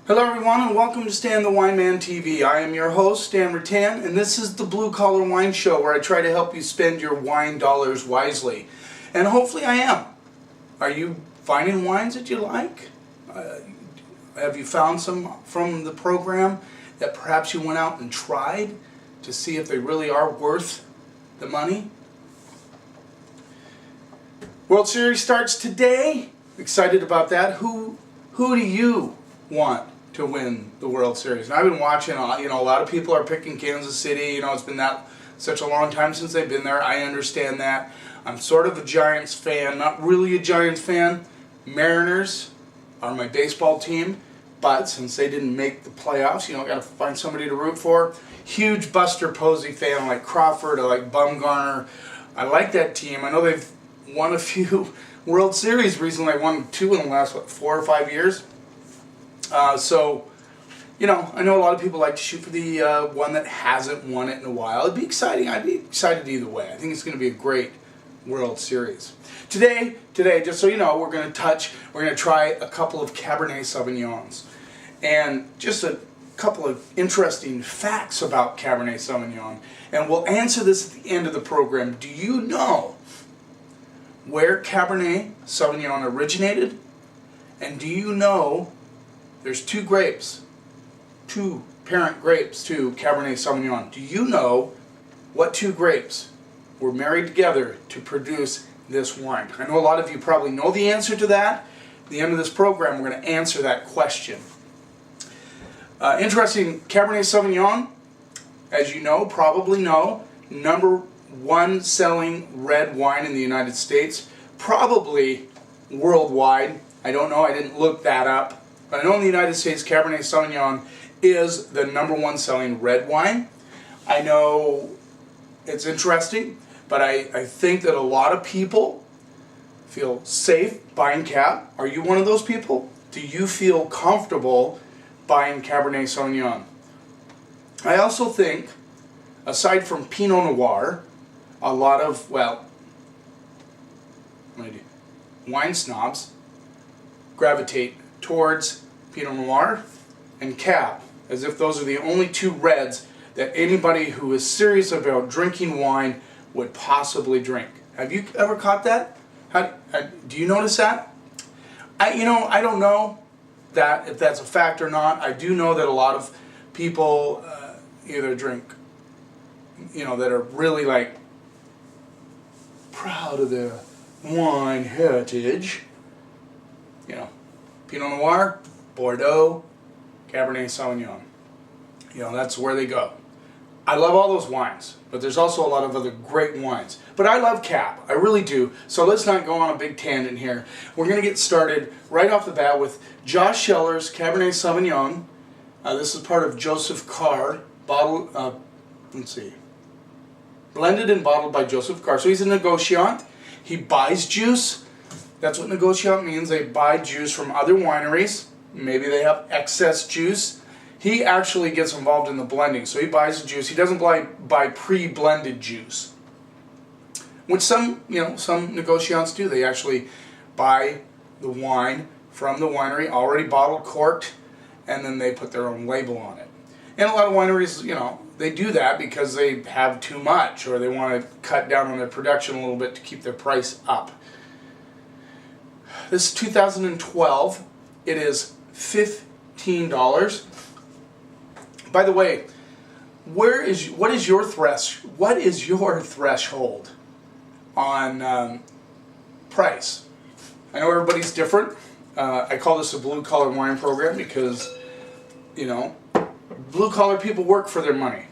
Hello everyone and welcome to Stan the Wine Man TV. I am your host, Stan Rattan, and this is the Blue Collar Wine Show where I try to help you spend your wine dollars wisely. And hopefully I am. Are you finding wines that you like? Have you found some from the program that perhaps you went out and tried to see if they really are worth the money? World Series starts today. Excited about that. Who do you want to win the World Series? And I've been watching, a lot of people are picking Kansas City. It's been such a long time since they've been there. I understand that. I'm sort of a Giants fan, not really a Giants fan. Mariners are my baseball team, but since they didn't make the playoffs, got to find somebody to root for. Huge Buster Posey fan. I like Crawford, I like Bumgarner. I like that team. I know they've won a few World Series recently. I won 2 in the last, 4 or 5 years. I know a lot of people like to shoot for the one that hasn't won it in a while. It'd be exciting. I'd be excited either way. I think it's going to be a great World Series. Today, just so you know, we're going to try a couple of Cabernet Sauvignons. And just a couple of interesting facts about Cabernet Sauvignon. And we'll answer this at the end of the program. Do you know where Cabernet Sauvignon originated? And do you know there's 2 parent grapes to Cabernet Sauvignon? Do you know what 2 grapes were married together to produce this wine? I know a lot of you probably know the answer to that. At the end of this program, we're going to answer that question. Interesting, Cabernet Sauvignon, as you probably know, #1 selling red wine in the United States, probably worldwide. I don't know, I didn't look that up. But I know in the United States, Cabernet Sauvignon is the #1 selling red wine. I know it's interesting, but I think that a lot of people feel safe buying Cab. Are you one of those people? Do you feel comfortable buying Cabernet Sauvignon? I also think, aside from Pinot Noir, a lot of, wine snobs gravitate towards Pinot Noir and Cab, as if those are the only 2 reds that anybody who is serious about drinking wine would possibly drink. Have you ever caught that? Do you notice that? I don't know that if that's a fact or not. I do know that a lot of people either drink, that are really proud of their wine heritage. Pinot Noir, Bordeaux, Cabernet Sauvignon. That's where they go. I love all those wines, but there's also a lot of other great wines. But I love Cab, I really do. So let's not go on a big tangent here. We're going to get started right off the bat with Josh Scheller's Cabernet Sauvignon. This is part of Joseph Carr, blended and bottled by Joseph Carr. So he's a negociant. He buys juice. That's what negociant means. They buy juice from other wineries. Maybe they have excess juice. He actually gets involved in the blending. So he buys the juice. He doesn't buy pre-blended juice, which some negociants do. They actually buy the wine from the winery, already bottled, corked, and then they put their own label on it. And a lot of wineries, they do that because they have too much, or they want to cut down on their production a little bit to keep their price up. This is 2012. It is $15. By the way, what is your threshold on price? I know everybody's different. I call this a blue collar wine program because blue collar people work for their money,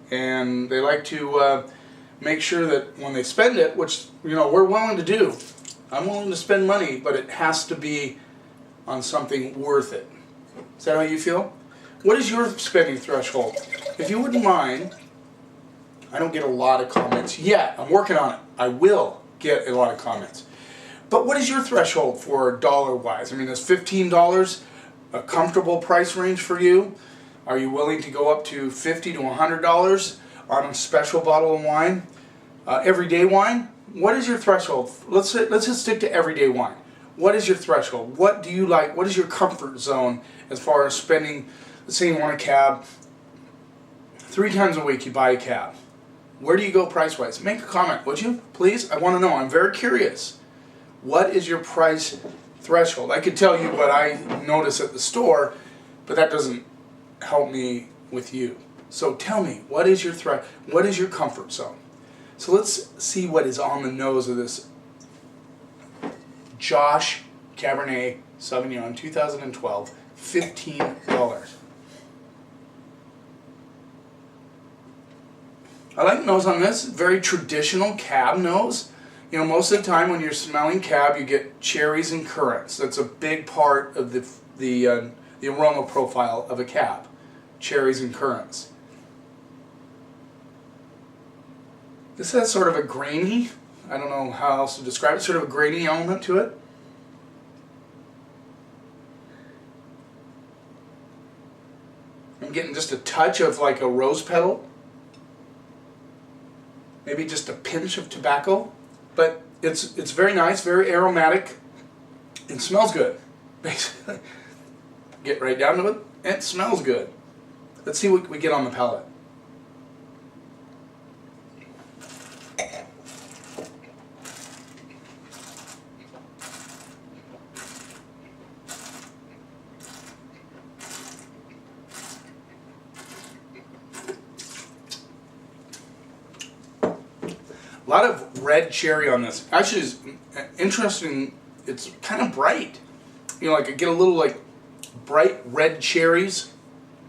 and they like to make sure that when they spend it, which we're willing to do. I'm willing to spend money, but it has to be on something worth it. Is that how you feel? What is your spending threshold? If you wouldn't mind, I don't get a lot of comments yet. I'm working on it. I will get a lot of comments. But what is your threshold for dollar-wise? I mean, is $15 a comfortable price range for you? Are you willing to go up to $50 to $100 on a special bottle of wine? Everyday wine? What is your threshold? Let's just stick to everyday wine. What is your threshold? What do you like? What is your comfort zone as far as spending? Let's say you want a cab. 3 times a week you buy a cab. Where do you go price-wise? Make a comment, would you? Please? I want to know. I'm very curious. What is your price threshold? I could tell you what I notice at the store, but that doesn't help me with you. So tell me, what is your what is your comfort zone? So let's see what is on the nose of this Josh Cabernet Sauvignon 2012, $15. I like the nose on this, very traditional cab nose. You know, most of the time when you're smelling cab, you get cherries and currants. That's a big part of the aroma profile of a cab, cherries and currants. This has sort of a grainy, I don't know how else to describe it, sort of a grainy element to it. I'm getting just a touch of like a rose petal. Maybe just a pinch of tobacco. But it's very nice, very aromatic. It smells good, basically. Get right down to it. It smells good. Let's see what we get on the palate. A lot of red cherry on this. Actually, it's interesting. It's kind of bright. You know, like I get a little like bright red cherries,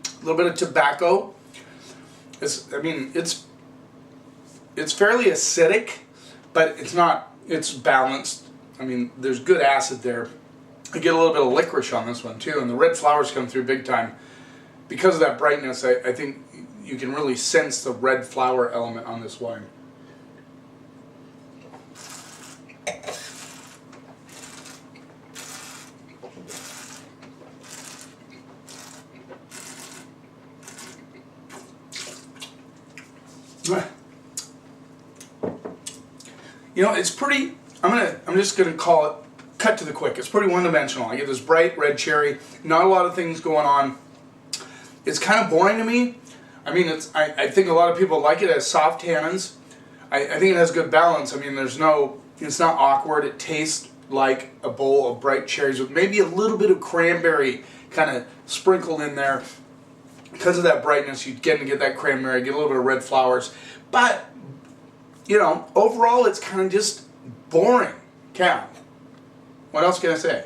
a little bit of tobacco. I mean, it's fairly acidic, but it's not. It's balanced. I mean, there's good acid there. I get a little bit of licorice on this one too, and the red flowers come through big time. Because of that brightness, I think you can really sense the red flower element on this wine. You know, it's pretty. I'm just gonna call it cut to the quick. It's pretty one-dimensional. I get this bright red cherry. Not a lot of things going on. It's kind of boring to me. I mean, I think a lot of people like it as soft tannins. I think it has good balance. I mean, it's not awkward. It tastes like a bowl of bright cherries with maybe a little bit of cranberry kind of sprinkled in there. Because of that brightness, you get that cranberry, get a little bit of red flowers. But, you know, overall it's kind of just boring cab. What else can I say?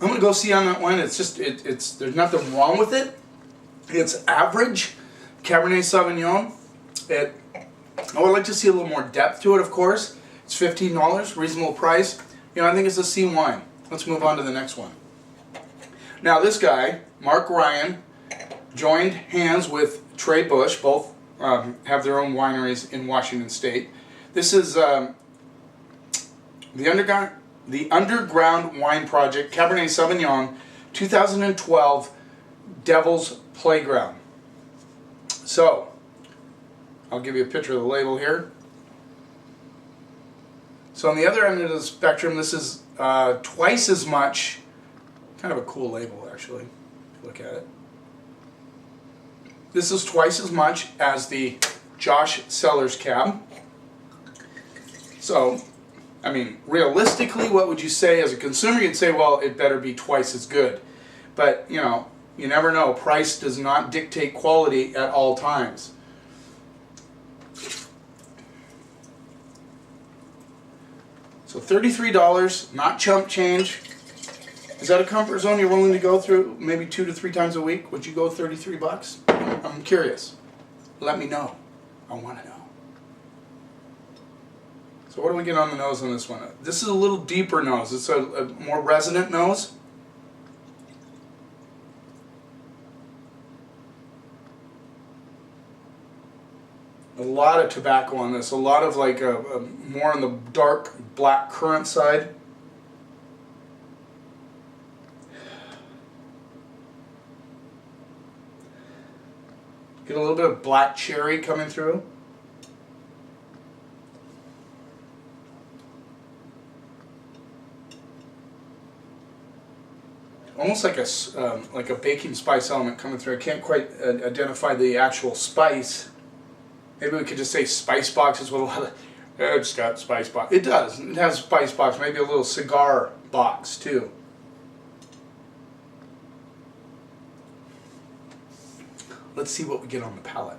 I'm gonna go see on that one. It's just there's nothing wrong with it. It's average Cabernet Sauvignon. I would like to see a little more depth to it, of course. It's $15, reasonable price. You know, I think it's a C wine. Let's move on to the next one. Now this guy, Mark Ryan, joined hands with Trey Bush. Both have their own wineries in Washington State. This is the Underground Wine Project, Cabernet Sauvignon, 2012, Devil's Playground. So, I'll give you a picture of the label here. So on the other end of the spectrum, this is twice as much, kind of a cool label actually, if you look at it. This is twice as much as the Josh Cellars Cab. So, I mean, realistically, what would you say as a consumer? You'd say, well, it better be twice as good. But, you know, you never know. Price does not dictate quality at all times. So $33, not chump change. Is that a comfort zone you're willing to go through maybe 2 to 3 times a week? Would you go $33? I'm curious. Let me know. I want to know. So what do we get on the nose on this one? This is a little deeper nose. It's a more resonant nose. A lot of tobacco on this, a lot of like a more on the dark black currant side. Get a little bit of black cherry coming through. Almost like a baking spice element coming through. I can't quite identify the actual spice. Maybe we could just say spice box is what a lot of... It's got spice box. It does. It has spice box. Maybe a little cigar box too. Let's see what we get on the palate.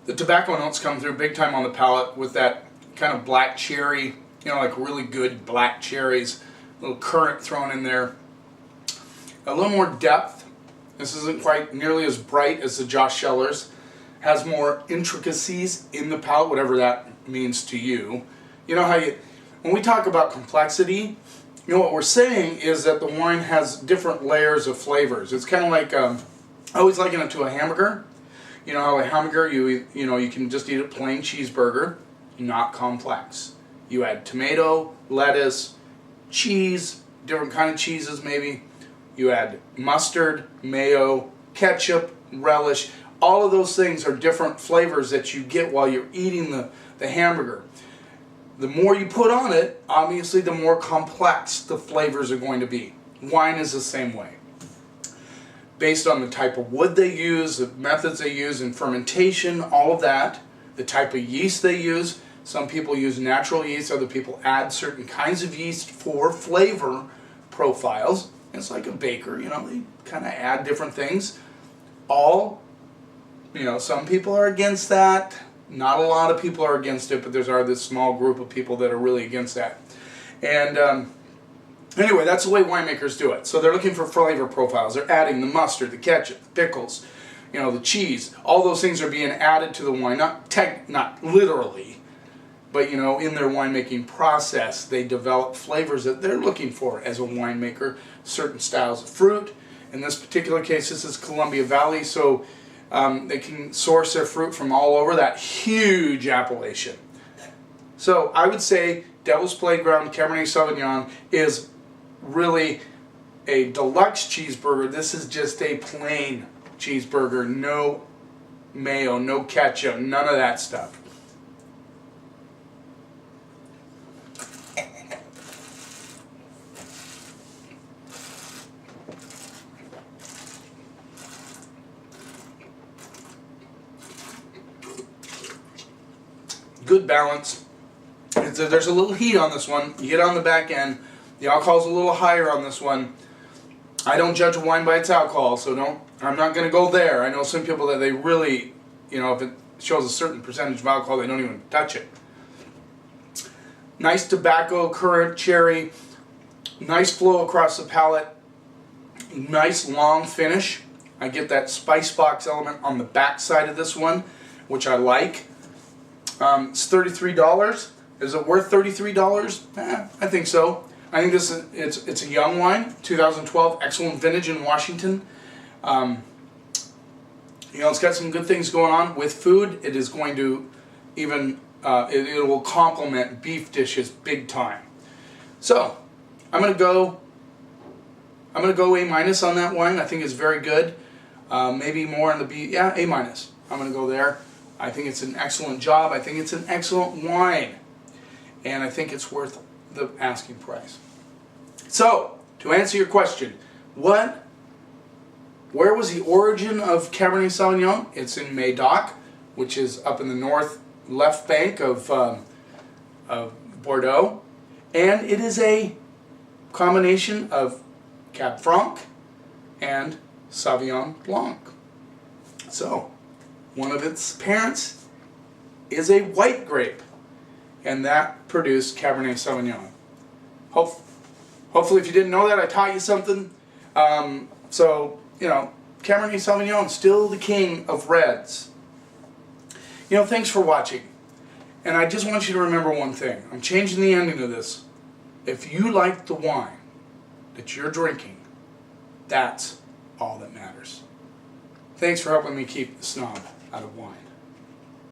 The tobacco notes come through big time on the palate with that kind of black cherry, you know, like really good black cherries, a little currant thrown in there. A little more depth. This isn't quite nearly as bright as the Josh Schellers. Has more intricacies in the palate, whatever that means to you. You know how when we talk about complexity, you know what we're saying is that the wine has different layers of flavors. It's kind of like, I always liken it to a hamburger. You know how a hamburger, you know, you can just eat a plain cheeseburger, not complex. You add tomato, lettuce, cheese, different kind of cheeses maybe. You add mustard, mayo, ketchup, relish. All of those things are different flavors that you get while you're eating the hamburger. The more you put on it, obviously the more complex the flavors are going to be. Wine is the same way. Based on the type of wood they use, the methods they use in fermentation, all of that, the type of yeast they use. Some people use natural yeast, other people add certain kinds of yeast for flavor profiles. It's like a baker, you know, they kind of add different things. All, you know, some people are against that. Not a lot of people are against it, but there's this small group of people that are really against that. And anyway, that's the way winemakers do it. So they're looking for flavor profiles. They're adding the mustard, the ketchup, the pickles, you know, the cheese. All those things are being added to the wine, not literally, but you know, in their winemaking process, they develop flavors that they're looking for as a winemaker. Certain styles of fruit. In this particular case, this is Columbia Valley, so they can source their fruit from all over that huge appellation. So I would say Devil's Playground Cabernet Sauvignon is really a deluxe cheeseburger. This is just a plain cheeseburger, no mayo, no ketchup, none of that stuff. Good balance. There's a little heat on this one. You get on the back end. The alcohol's a little higher on this one. I don't judge a wine by its alcohol, so I'm not going to go there. I know some people that they really, you know, if it shows a certain percentage of alcohol, they don't even touch it. Nice tobacco, currant, cherry. Nice flow across the palate. Nice long finish. I get that spice box element on the back side of this one, which I like. It's $33. Is it worth $33? I think so. I think it's a young wine, 2012, excellent vintage in Washington. You know, it's got some good things going on with food. It is going to even it will complement beef dishes big time. So I'm gonna go A- on that wine. I think it's very good. Maybe more on the B. Yeah, A-. I'm gonna go there. I think it's an excellent job. I think it's an excellent wine. And I think it's worth the asking price. So, to answer your question, where was the origin of Cabernet Sauvignon? It's in Médoc, which is up in the north left bank of Bordeaux. And it is a combination of Cab Franc and Sauvignon Blanc. So, one of its parents is a white grape, and that produced Cabernet Sauvignon. Hopefully, if you didn't know that, I taught you something. So, you know, Cabernet Sauvignon, still the king of reds. You know, thanks for watching. And I just want you to remember one thing. I'm changing the ending of this. If you like the wine that you're drinking, that's all that matters. Thanks for helping me keep the snob out of wine.